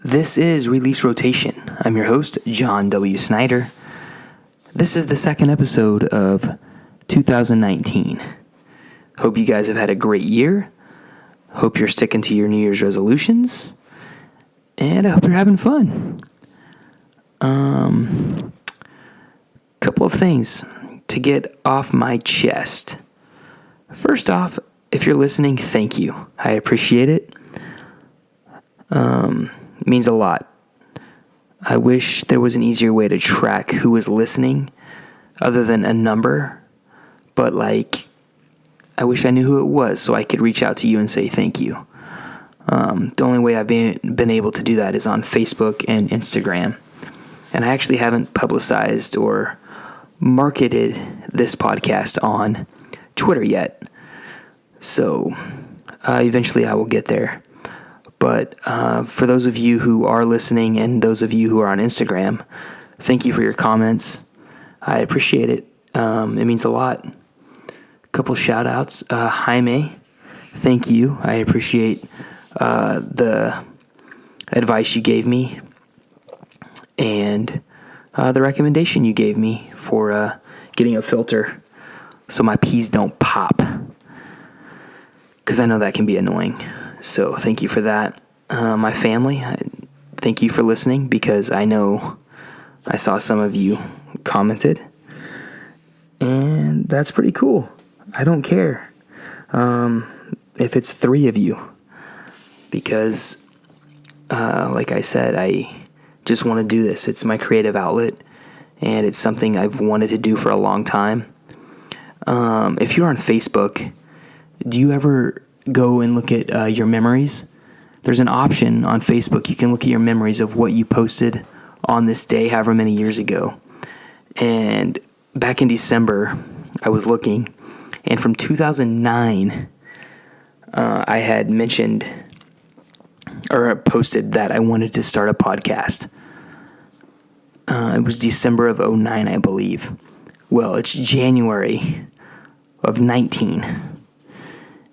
This is Release Rotation. I'm your host, John W. Snyder. This is the second episode of 2019. Hope you guys have had a great year. Hope you're sticking to your New Year's resolutions. And I hope you're having fun. Couple of things to get off my chest. First off, if you're listening, thank you. I appreciate it. It means a lot. I wish there was an easier way to track who is listening other than a number. But I wish I knew who it was so I could reach out to you and say thank you. The only way I've been able to do that is on Facebook and Instagram. And I actually haven't publicized or marketed this podcast on Twitter yet. So eventually I will get there. But for those of you who are listening and those of you who are on Instagram, thank you for your comments. I appreciate it. It means a lot. A couple shout outs. Jaime, thank you. I appreciate the advice you gave me and the recommendation you gave me for getting a filter so my peas don't pop. Because I know that can be annoying. So thank you for that. My family, thank you for listening because I know I saw some of you commented. And that's pretty cool. I don't care if it's 3 of you. Because, like I said, I just want to do this. It's my creative outlet. And it's something I've wanted to do for a long time. If you're on Facebook, do you ever go and look at your memories? There's an option on Facebook. You can look at your memories of what you posted on this day, however many years ago. And back in December, I was looking, and from 2009, I had mentioned or posted that I wanted to start a podcast. It was December of 2009, I believe. Well, it's January of 19.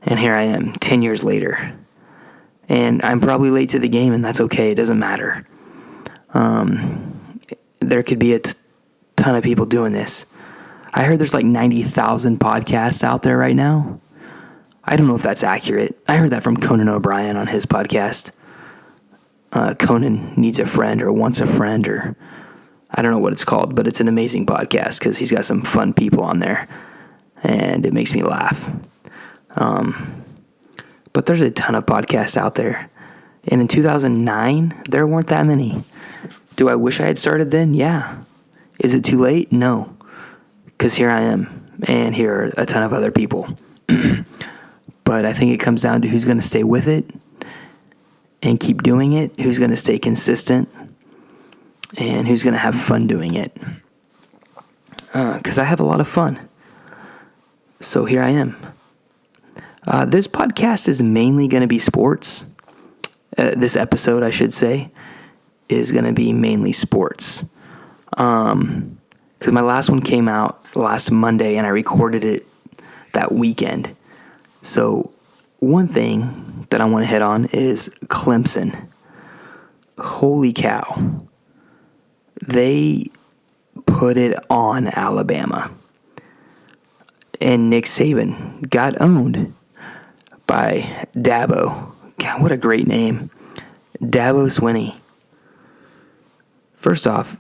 And here I am, 10 years later. And I'm probably late to the game, and that's okay. It doesn't matter. There could be a ton of people doing this. I heard there's 90,000 podcasts out there right now. I don't know if that's accurate. I heard that from Conan O'Brien on his podcast. Conan Needs a Friend or Wants a Friend, or I don't know what it's called, but it's an amazing podcast because he's got some fun people on there, and it makes me laugh. But there's a ton of podcasts out there. And in 2009, there weren't that many. Do I wish I had started then? Yeah. Is it too late? No. Because here I am. And here are a ton of other people. But I think it comes down to who's going to stay with it and keep doing it. Who's going to stay consistent. And who's going to have fun doing it. Because I have a lot of fun. So here I am. This podcast is mainly going to be sports. This episode, I should say, is going to be mainly sports. Because my last one came out last Monday, and I recorded it that weekend. So one thing that I want to hit on is Clemson. Holy cow. They put it on Alabama. And Nick Saban got owned by Dabo. God, what a great name. Dabo Swinney. First off,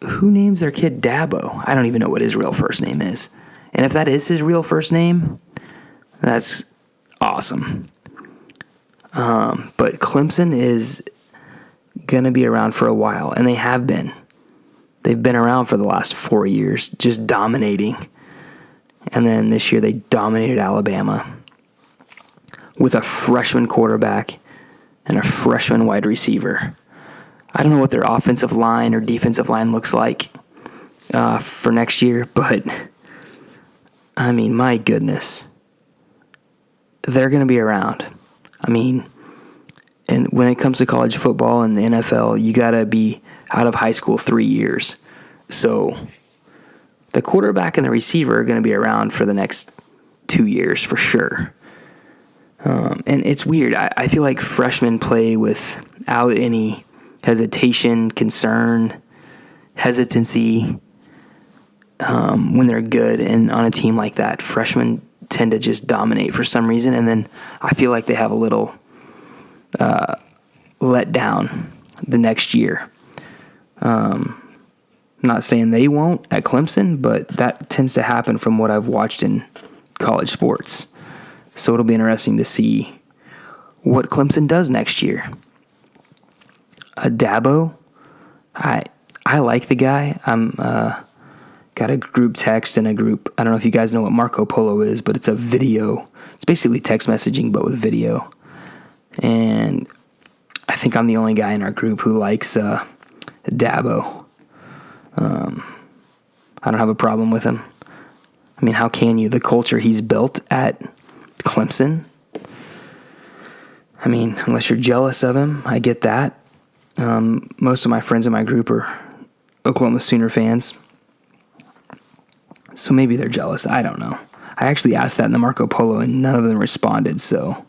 who names their kid Dabo? I don't even know what his real first name is. And if that is his real first name, that's awesome. But Clemson is going to be around for a while, and they have been. They've been around for the last 4 years, just dominating. And then this year they dominated Alabama with a freshman quarterback and a freshman wide receiver. I don't know what their offensive line or defensive line looks like for next year, but I mean, my goodness. They're going to be around. I mean, and when it comes to college football and the NFL, you got to be out of high school 3 years. So the quarterback and the receiver are going to be around for the next 2 years for sure. And it's weird. I feel like freshmen play with out any hesitation, concern, hesitancy when they're good. And on a team like that, freshmen tend to just dominate for some reason. And then I feel like they have a little let down the next year. Not saying they won't at Clemson, but that tends to happen from what I've watched in college sports. So it'll be interesting to see what Clemson does next year. Dabo, I like the guy. I'm got a group text and a group. I don't know if you guys know what Marco Polo is, but it's a video. It's basically text messaging, but with video. And I think I'm the only guy in our group who likes Dabo. I don't have a problem with him. I mean, how can you? The culture he's built at Clemson. I mean, unless you're jealous of him, I get that. Most of my friends in my group are Oklahoma Sooner fans. So maybe they're jealous. I don't know. I actually asked that in the Marco Polo, and none of them responded. So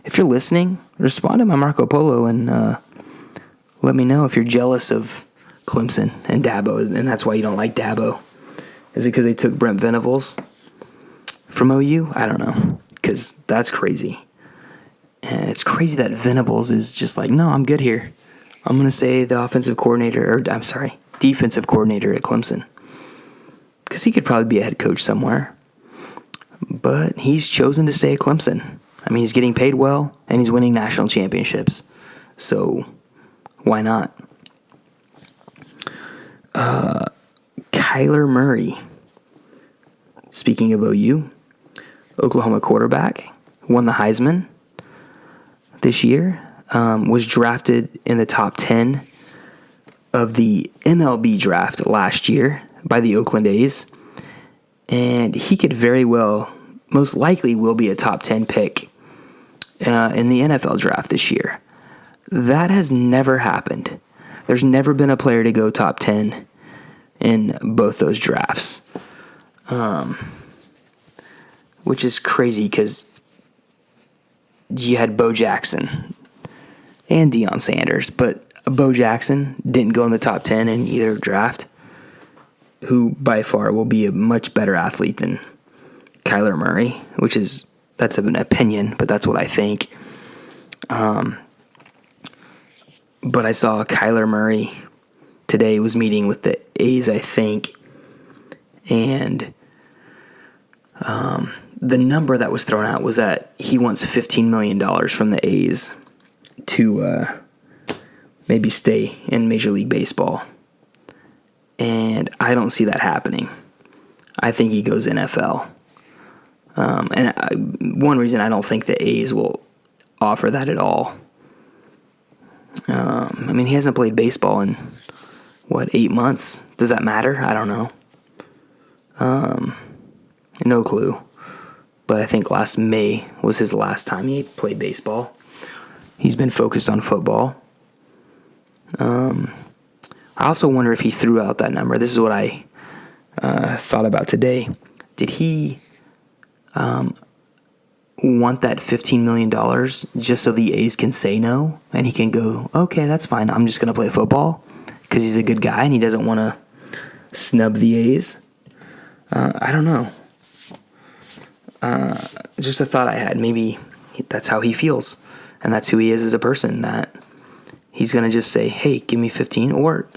if you're listening, respond to my Marco Polo and let me know if you're jealous of Clemson and Dabo, and that's why you don't like Dabo. Is it because they took Brent Venables from OU? I don't know, because that's crazy. And it's crazy that Venables is just like, no, I'm good here. I'm going to say the defensive coordinator at Clemson. Because he could probably be a head coach somewhere. But he's chosen to stay at Clemson. I mean, he's getting paid well, and he's winning national championships. So, why not? Kyler Murray, speaking of OU, Oklahoma quarterback, won the Heisman this year, was drafted in the top 10 of the MLB draft last year by the Oakland A's, and he could very well, most likely will be a top 10 pick in the NFL draft this year. That has never happened. There's never been a player to go top 10 in both those drafts, which is crazy because you had Bo Jackson and Deion Sanders, but Bo Jackson didn't go in the top 10 in either draft, who by far will be a much better athlete than Kyler Murray, that's an opinion, but that's what I think. But I saw Kyler Murray today was meeting with the A's, I think, and the number that was thrown out was that he wants $15 million from the A's to maybe stay in Major League Baseball. And I don't see that happening. I think he goes NFL. One reason I don't think the A's will offer that at all. I mean, he hasn't played baseball in, 8 months? Does that matter? I don't know. No clue. But I think last May was his last time he played baseball. He's been focused on football. I also wonder if he threw out that number. This is what I thought about today. Did he want that $15 million just so the A's can say no? And he can go, okay, that's fine. I'm just going to play football because he's a good guy and he doesn't want to snub the A's. I don't know. Just a thought I had. Maybe that's how he feels. And that's who he is as a person, that he's going to just say, hey, give me 15. Or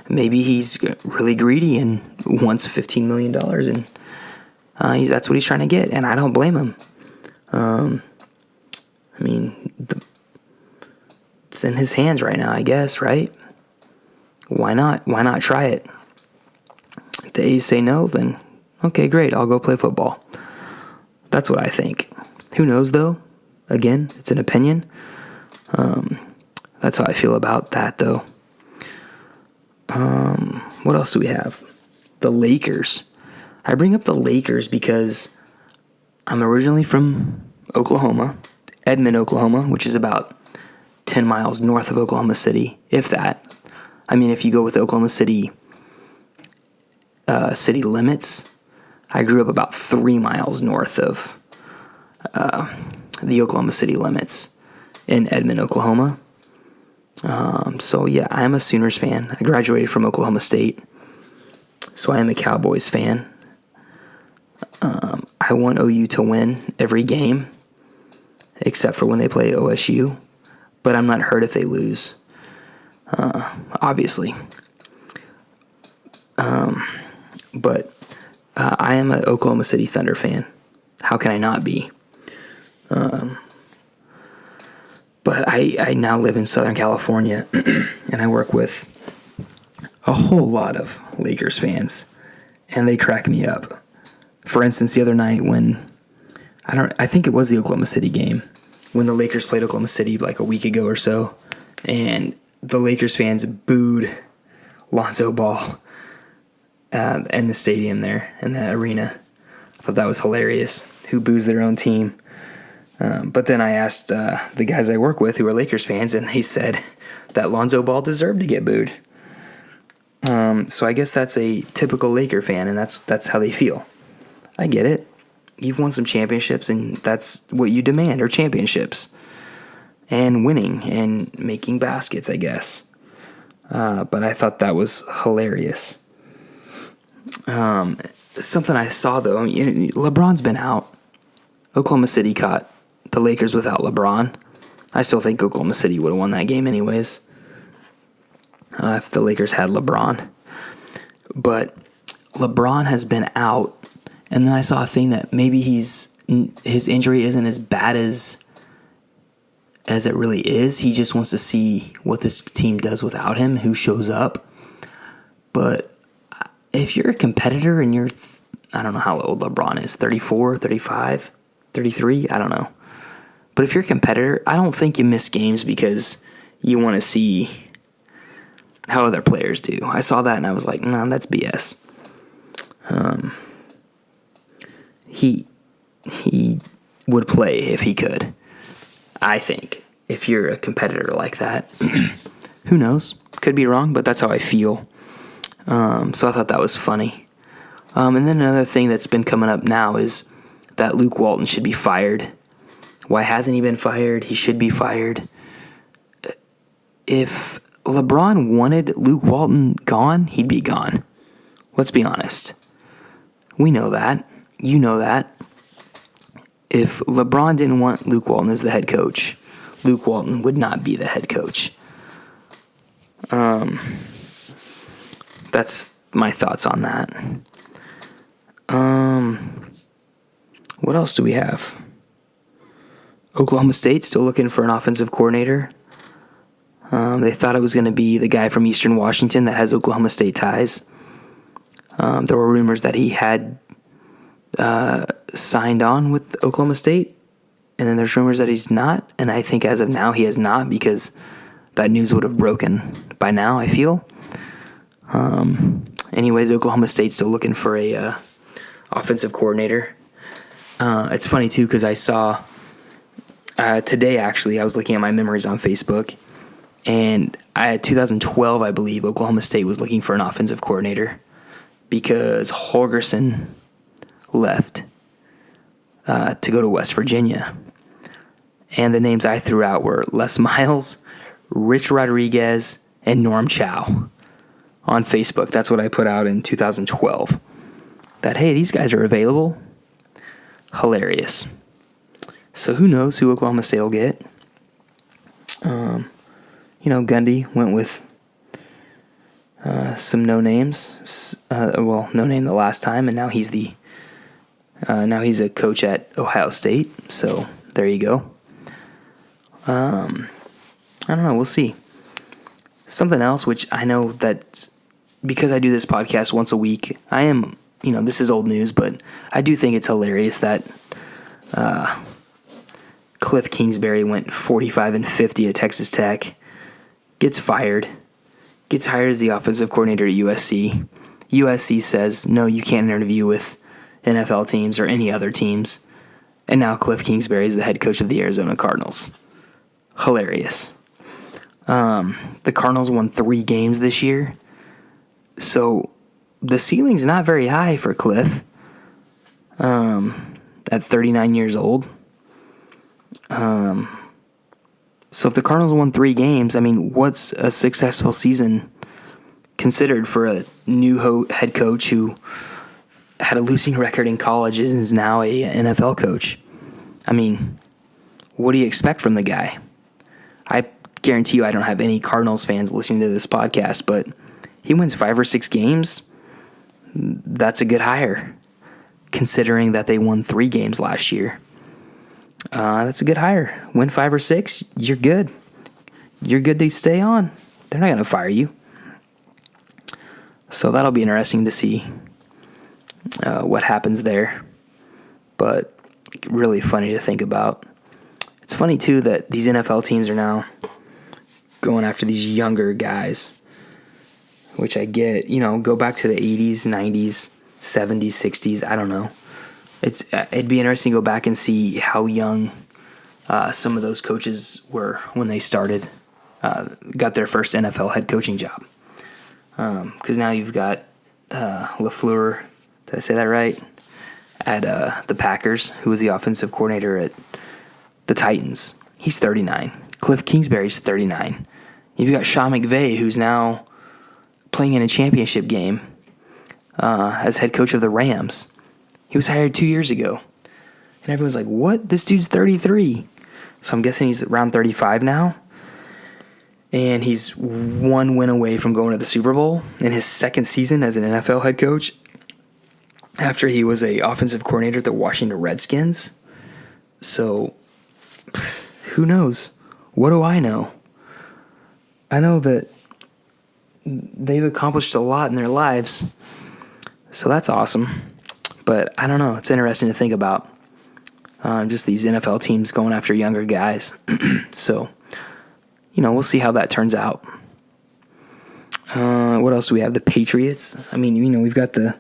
maybe he's really greedy and wants $15 million. And that's what he's trying to get. And I don't blame him. I mean, it's in his hands right now, I guess, right? Why not? Why not try it? If the A's say no, then okay, great. I'll go play football. That's what I think. Who knows, though? Again, it's an opinion. That's how I feel about that, though. What else do we have? The Lakers. I bring up the Lakers because I'm originally from Oklahoma, Edmond, Oklahoma, which is about 10 miles north of Oklahoma City, if that. I mean, if you go with Oklahoma City city limits, I grew up about 3 miles north of the Oklahoma City limits in Edmond, Oklahoma. So yeah, I am a Sooners fan. I graduated from Oklahoma State, so I am a Cowboys fan. I want OU to win every game, except for when they play OSU, but I'm not hurt if they lose, obviously. But I am an Oklahoma City Thunder fan. How can I not be? But I now live in Southern California, and I work with a whole lot of Lakers fans, and they crack me up. For instance, the other night when I think it was the Oklahoma City game when the Lakers played Oklahoma City like a week ago or so, and the Lakers fans booed Lonzo Ball in the stadium there in the arena. I thought that was hilarious. Who boos their own team? But then I asked the guys I work with who are Lakers fans, and they said that Lonzo Ball deserved to get booed. So I guess that's a typical Laker fan, and that's how they feel. I get it. You've won some championships, and that's what you demand are championships. And winning and making baskets, I guess. But I thought that was hilarious. Something I saw, though, LeBron's been out. Oklahoma City caught the Lakers without LeBron. I still think Oklahoma City would have won that game anyways if the Lakers had LeBron. But LeBron has been out, and then I saw a thing that maybe his injury isn't as bad as it really is. He just wants to see what this team does without him, who shows up. But if you're a competitor and you're, I don't know how old LeBron is, 34, 35, 33, I don't know. But if you're a competitor, I don't think you miss games because you want to see how other players do. I saw that and I was like, nah, that's BS. He would play if he could. I think if you're a competitor like that, who knows? Could be wrong, but that's how I feel. So I thought that was funny. And then another thing that's been coming up now is that Luke Walton should be fired. Why hasn't he been fired? He should be fired. If LeBron wanted Luke Walton gone, he'd be gone. Let's be honest. We know that. You know that. If LeBron didn't want Luke Walton as the head coach, Luke Walton would not be the head coach. That's my thoughts on that. What else do we have? Oklahoma State still looking for an offensive coordinator. They thought it was going to be the guy from Eastern Washington that has Oklahoma State ties. There were rumors that he had signed on with Oklahoma State, and then there's rumors that he's not, and I think as of now he has not because that news would have broken by now, I feel. Anyways, Oklahoma State's still looking for a offensive coordinator. It's funny, too, because I saw today, actually, I was looking at my memories on Facebook, and 2012, I believe, Oklahoma State was looking for an offensive coordinator because Holgerson left to go to West Virginia. And the names I threw out were Les Miles, Rich Rodriguez, and Norm Chow on Facebook. That's what I put out in 2012. That, hey, these guys are available. Hilarious. So who knows who Oklahoma State will get. Gundy went with some no names. No name the last time, and now he's a coach at Ohio State. So there you go. I don't know. We'll see. Something else, which I know that because I do this podcast once a week, I am, this is old news, but I do think it's hilarious that Cliff Kingsbury went 45-50 at Texas Tech, gets fired, gets hired as the offensive coordinator at USC. USC says, no, you can't interview with NFL teams or any other teams. And now Cliff Kingsbury is the head coach of the Arizona Cardinals. Hilarious. The Cardinals won 3 games this year. So the ceiling's not very high for Cliff at 39 years old. So if the Cardinals won 3 games, I mean, what's a successful season considered for a new head coach who had a losing record in college and is now a NFL coach? I mean, what do you expect from the guy? I guarantee you I don't have any Cardinals fans listening to this podcast, but he wins 5 or 6 games. That's a good hire, considering that they won 3 games last year. That's a good hire. Win 5 or 6, you're good. You're good to stay on. They're not going to fire you. So that'll be interesting to see what happens there. But really funny to think about. It's funny, too, that these NFL teams are now going after these younger guys, which I get. Go back to the 80s, 90s, 70s, 60s. I don't know. It'd be interesting to go back and see how young some of those coaches were when they got their first NFL head coaching job. Because now you've got LaFleur, did I say that right, at the Packers, who was the offensive coordinator at the Titans. He's 39. Cliff Kingsbury's 39. You've got Sean McVay, who's now playing in a championship game as head coach of the Rams. He was hired 2 years ago. And everyone's like, what? This dude's 33. So I'm guessing he's around 35 now. And he's 1 win away from going to the Super Bowl in his second season as an NFL head coach after he was an offensive coordinator at the Washington Redskins. So, who knows? What do I know? I know that they've accomplished a lot in their lives. So that's awesome. But I don't know. It's interesting to think about just these NFL teams going after younger guys. So, we'll see how that turns out. What else do we have? The Patriots. I mean, we've got the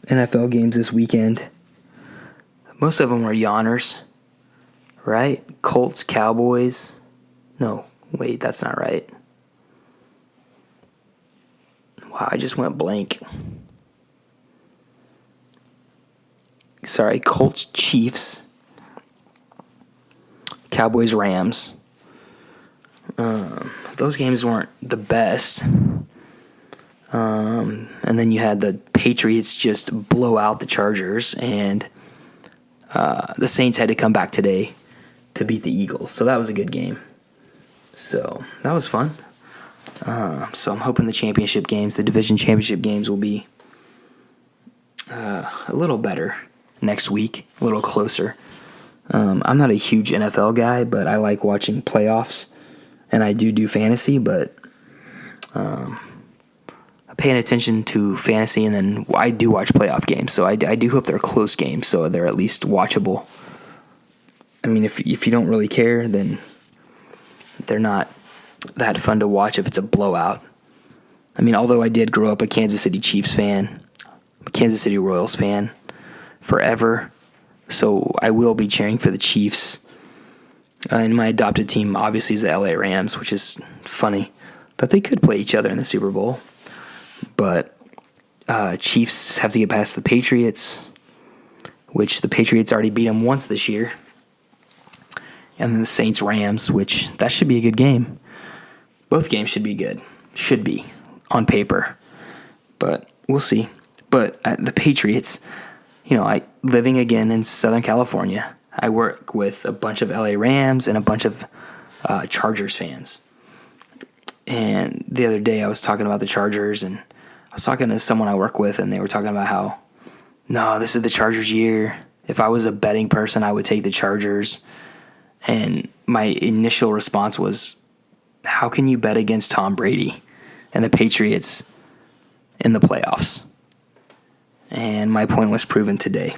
NFL games this weekend. Most of them are yawners, right? Colts, Cowboys. No, wait, that's not right. Wow, I just went blank. Sorry, Colts, Chiefs, Cowboys, Rams. Those games weren't the best. And then you had the Patriots just blow out the Chargers, and the Saints had to come back today to beat the Eagles. So that was a good game. So that was fun. So I'm hoping the division championship games will be a little better next week, a little closer. I'm not a huge NFL guy, but I like watching playoffs, and I do fantasy, but I'm paying attention to fantasy, and then I do watch playoff games, so I do hope they're close games, so they're at least watchable. I mean, if you don't really care, then they're not that fun to watch if it's a blowout. I mean, although I did grow up a Kansas City Chiefs fan, a Kansas City Royals fan forever, so I will be cheering for the Chiefs. And my adopted team, obviously, is the LA Rams, which is funny that they could play each other in the Super Bowl. But Chiefs have to get past the Patriots, which the Patriots already beat them once this year. And then the Saints-Rams, which that should be a good game. Both games should be good. Should be, on paper. But we'll see. But the Patriots, living again in Southern California, I work with a bunch of LA Rams and a bunch of Chargers fans. And the other day I was talking about the Chargers, and I was talking to someone I work with, and they were talking about how, no, this is the Chargers' year. If I was a betting person, I would take the Chargers. And my initial response was, how can you bet against Tom Brady and the Patriots in the playoffs? And my point was proven today,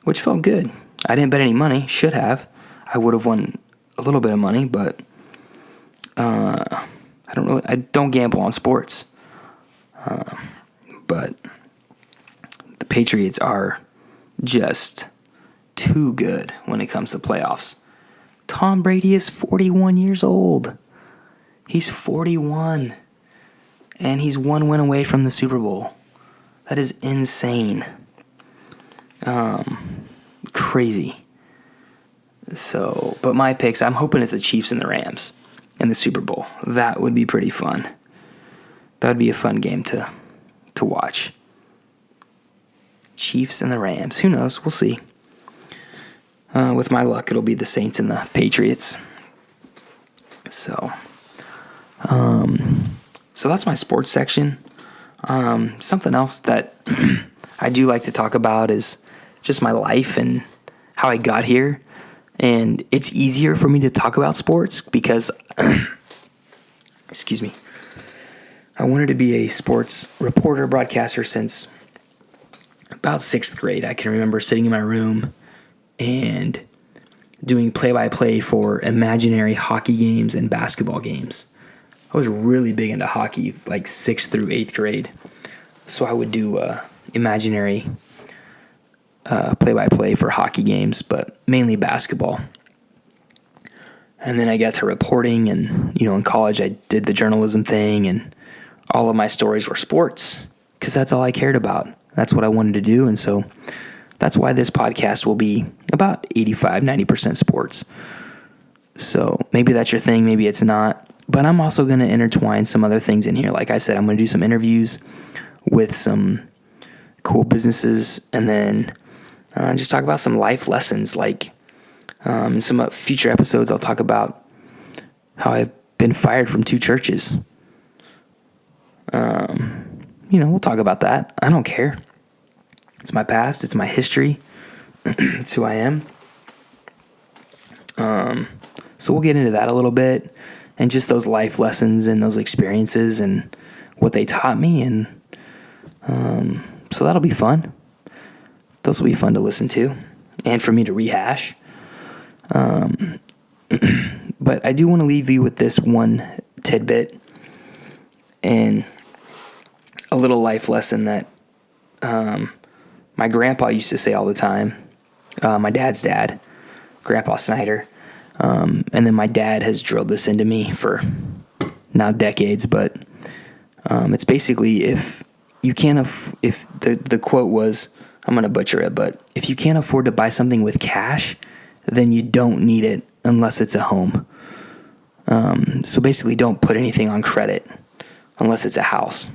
which felt good. I didn't bet any money. Should have. I would have won a little bit of money, but I don't gamble on sports. But the Patriots are just too good when it comes to playoffs. Tom Brady is 41 years old. He's 41. And he's 1 win away from the Super Bowl. That is insane. Crazy. So, but my picks, I'm hoping it's the Chiefs and the Rams in the Super Bowl. That would be pretty fun. That would be a fun game to watch. Chiefs and the Rams. Who knows? We'll see. With my luck, it'll be the Saints and the Patriots. So that's my sports section. Something else that I do like to talk about is just my life and how I got here. And it's easier for me to talk about sports because, excuse me, I wanted to be a sports reporter, broadcaster since about 6th grade. I can remember sitting in my room and doing play-by-play for imaginary hockey games and basketball games. I was really big into hockey, like 6th through 8th grade. So I would do imaginary play-by-play for hockey games, but mainly basketball. And then I got to reporting, and in college I did the journalism thing, and all of my stories were sports because that's all I cared about. That's what I wanted to do, and so that's why this podcast will be about 85-90% sports. So maybe that's your thing, maybe it's not. But I'm also going to intertwine some other things in here. Like I said, I'm going to do some interviews with some cool businesses, and then just talk about some life lessons. Like in some future episodes, I'll talk about how I've been fired from 2 churches. We'll talk about that. I don't care. It's my past. It's my history. It's who I am. So we'll get into that a little bit, and just those life lessons and those experiences and what they taught me. And so that'll be fun. Those will be fun to listen to and for me to rehash. But I do want to leave you with this one tidbit and a little life lesson that my grandpa used to say all the time. My dad's dad, Grandpa Snyder. And then my dad has drilled this into me for now decades, but it's basically if the quote was, I'm going to butcher it, but if you can't afford to buy something with cash, then you don't need it unless it's a home. So basically don't put anything on credit unless it's a house.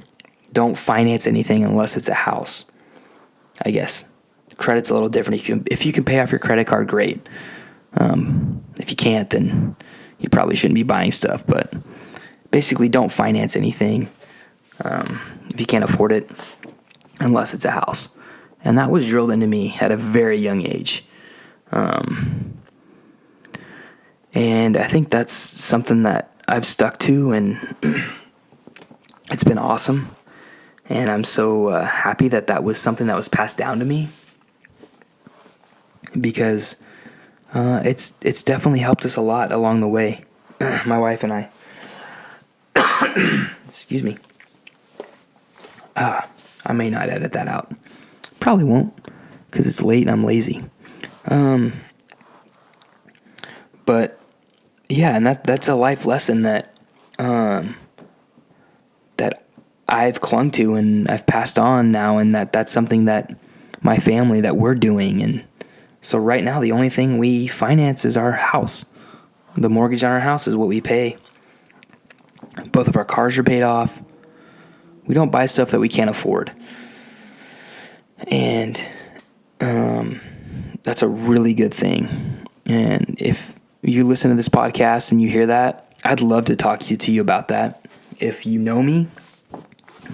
Don't finance anything unless it's a house. I guess credit's a little different. If you can pay off your credit card, great. If you can't, then you probably shouldn't be buying stuff. But basically, don't finance anything if you can't afford it, unless it's a house. And that was drilled into me at a very young age. And I think that's something that I've stuck to, and it's been awesome. And I'm so happy that was something that was passed down to me, because it's definitely helped us a lot along the way. My wife and I. Excuse me. I may not edit that out. Probably won't, because it's late and I'm lazy. But yeah, and that's a life lesson that that I've clung to and I've passed on now, and that's something that my family, that we're doing. And so right now, the only thing we finance is our house. The mortgage on our house is what we pay. Both of our cars are paid off. We don't buy stuff that we can't afford. And that's a really good thing. And if you listen to this podcast and you hear that, I'd love to talk to you about that. If you know me,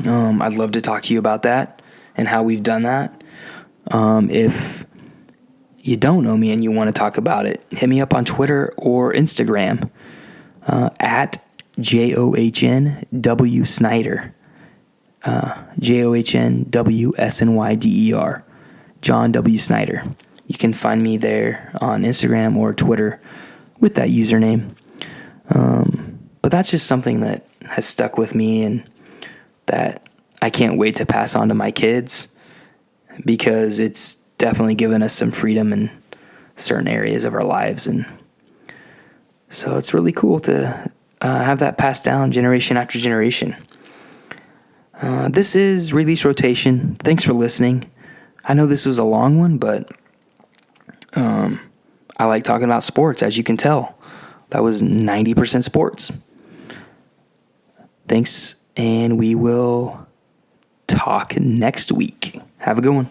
I'd love to talk to you about that and how we've done that. If you don't know me and you want to talk about it, hit me up on Twitter or Instagram at JOHNW Snyder. JOHNWSNYDER. John W. Snyder. You can find me there on Instagram or Twitter with that username. But that's just something that has stuck with me, and that I can't wait to pass on to my kids, because it's definitely given us some freedom in certain areas of our lives. And so it's really cool to have that passed down generation after generation. This is Release Rotation. Thanks for listening. I know this was a long one, but I like talking about sports, as you can tell. That was 90% sports. Thanks, and we will talk next week. Have a good one.